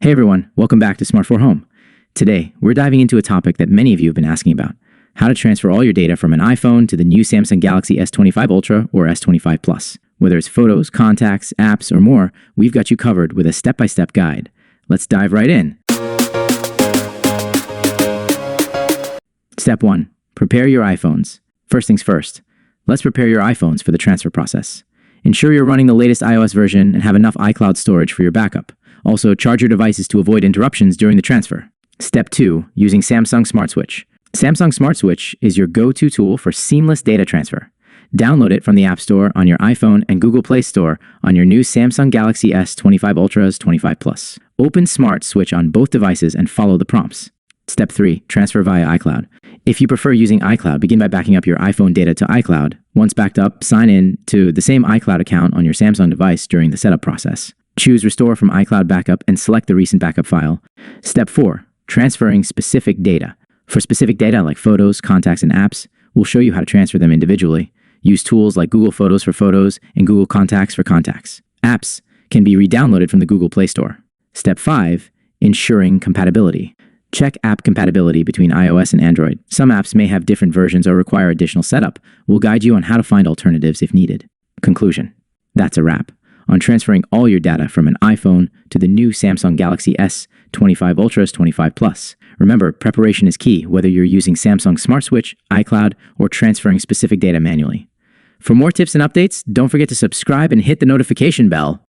Hey everyone, welcome back to Smart for Home. Today, we're diving into a topic that many of you have been asking about: how to transfer all your data from an iPhone to the new Samsung Galaxy S25 Ultra or S25 Plus. Whether it's photos, contacts, apps, or more, we've got you covered with a step-by-step guide. Let's dive right in. Step 1. Prepare your iPhones. First things first, let's prepare your iPhones for the transfer process. Ensure you're running the latest iOS version and have enough iCloud storage for your backup. Also, charge your devices to avoid interruptions during the transfer. Step 2. Using Samsung SmartSwitch. Samsung SmartSwitch is your go-to tool for seamless data transfer. Download it from the App Store on your iPhone and Google Play Store on your new Samsung Galaxy S25 Ultra, S25 Plus. Open SmartSwitch on both devices and follow the prompts. Step 3. Transfer via iCloud. If you prefer using iCloud, begin by backing up your iPhone data to iCloud. Once backed up, sign in to the same iCloud account on your Samsung device during the setup process. Choose Restore from iCloud Backup and select the recent backup file. Step 4. Transferring specific data. For specific data like photos, contacts, and apps, we'll show you how to transfer them individually. Use tools like Google Photos for photos and Google Contacts for contacts. Apps can be re-downloaded from the Google Play Store. Step 5. Ensuring compatibility. Check app compatibility between iOS and Android. Some apps may have different versions or require additional setup. We'll guide you on how to find alternatives if needed. Conclusion. That's a wrap on transferring all your data from an iPhone to the new Samsung Galaxy S25 Ultra, S25 Plus. Remember, preparation is key, whether you're using Samsung SmartSwitch, iCloud, or transferring specific data manually. For more tips and updates, don't forget to subscribe and hit the notification bell.